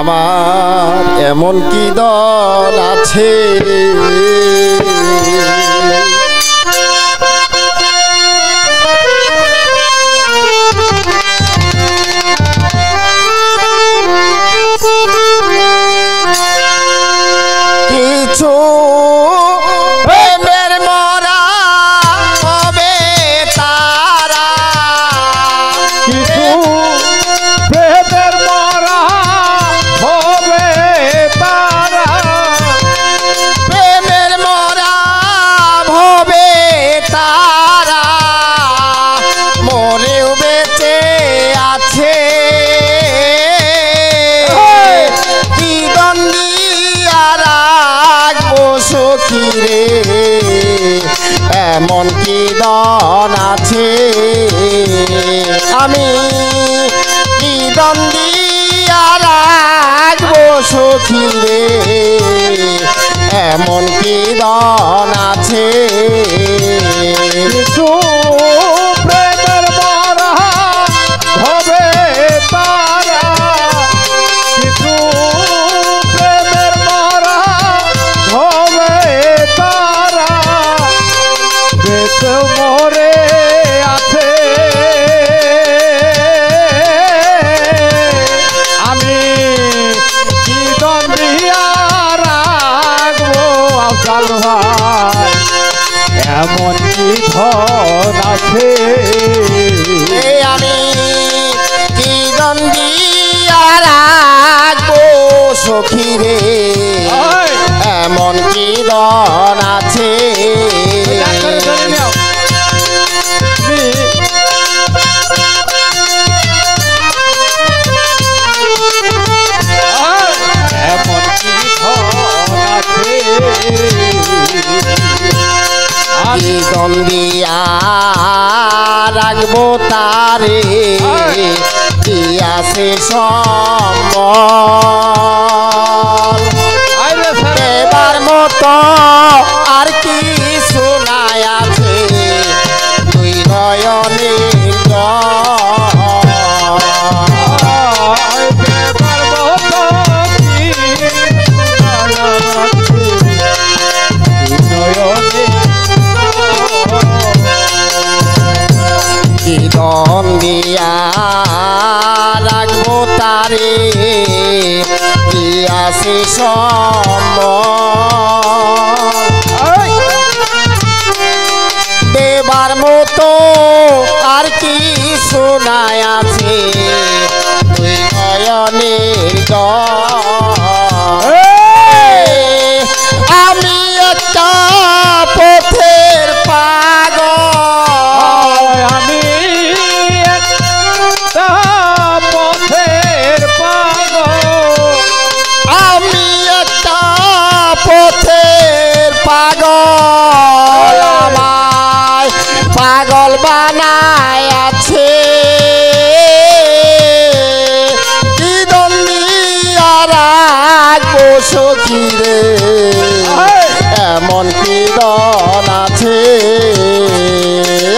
আমার এমন কি দল আছে কিছু প্রেমের মরা হবে তারা কিছু প্রেমের মরা হবে তারা প্রেমের মরা হবে তারা মরেও বেঁচে আছে কি দ্বন্দ্বী আর রাখবো সখী রে এমন কি দন আছে আমি কি দ্বন্দ্বী আর রাখবো সখী রে এমন কি দন আছে কিছু প্রেমের মরা হবে তারা কিছু প্রেমের মরা হবে তারা বেঁচে মরে আছে আমি কি দ্বন্দ্বিয়া রাখবো আফজাল ভাই এমন কি ধন আছে আমি কি দ্বন্দ্বী আর রাখবো সখী রে এমন কি দন আছে এমন কি ধন আছে কি দ্বন্দ্বী আর রাখবো তারে কি আছে সম্বল এবার মতো আর কি শোনায় আছে দুই নয়নের কি দ্বন্দ্বিয়া রাখবো তারে কি আছে সম্বল দেবার মতো আর কি শোনায় আছে দুই নয়নের জল আমি একটা পথের পাগল আমি একটা পথের পাগল আমি একটা পথের পাগল আমায় পাগল বানায় আছে কি দ্বন্দ্বী আর রাখবো সখী রে এমন কি দন আছে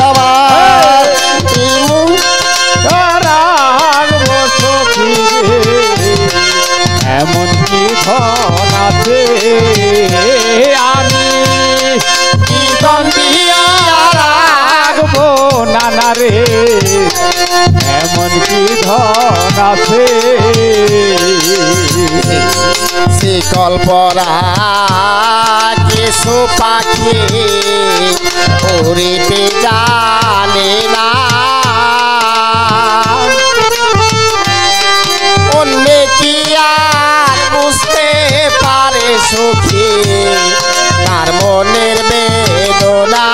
আমার কি রাখবো সখী রে এমন কি ধন আছে আমি কি দ্বন্দ্বী আর রাখবো নানা রে এমন কি ধন আছে শিকল পরা কিছু পাখি উড়িতে জানে না অন্য কি আর বুঝতে পারে সখী তার মনের বেদনা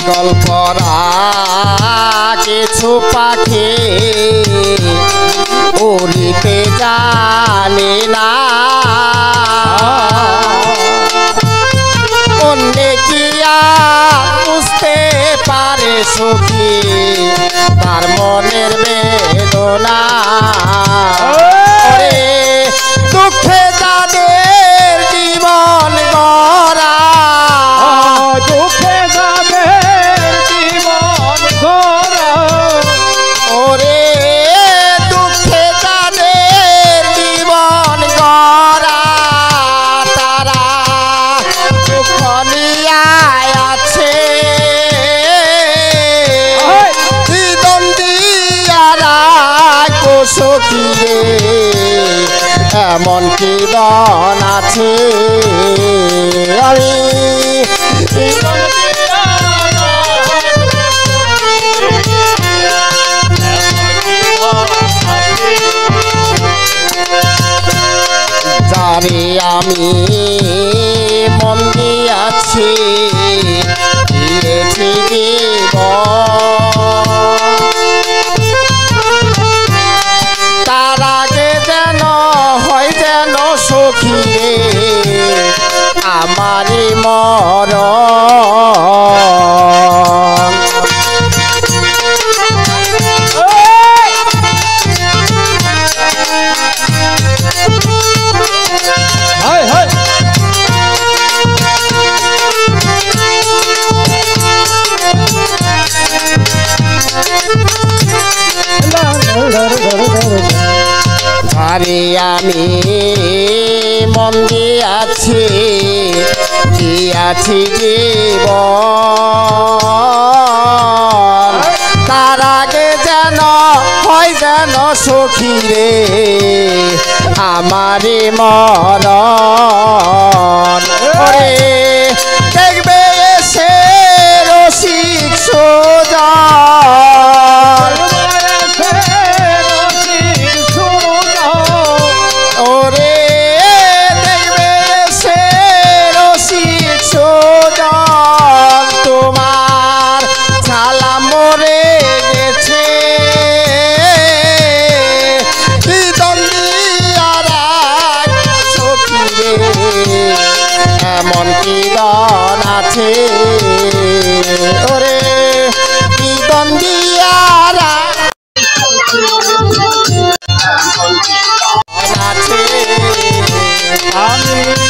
গল্পরা কিছু পাখি উড়িতে জানে না অন্য কি আর সুখী তার মনের বেদনা ওরে দুঃখে যাদের জীবন গড়া দুঃখে যাদের জীবন গড়া ওরে দুঃখে যাদের জীবন গড়া তারা দুঃখ নিয়ে আছে দ্বন্দ্বিয়ারা সখী রে এমন কি দন আছে আমি যারে আমি মন দিয়াছি দিয়েছি তার আগে যেন হয় যেন সখী রে আমারই মরণ হায় হায় আরে আমি মন দিয়াছি দিয়াছি জীবন তার আগে যেন হয় যেন সখী রে আমারই মরণ ওরে দেখবে এসে রসিক সোজন ওরে দেখবে সে রসিক সোজন তোমার ছালা মরে গেছে দ্বন্দ্বিয়ারা সখী রে এমন কি দন আছে ওরে দ্বন্দ্বিয়ারা আমি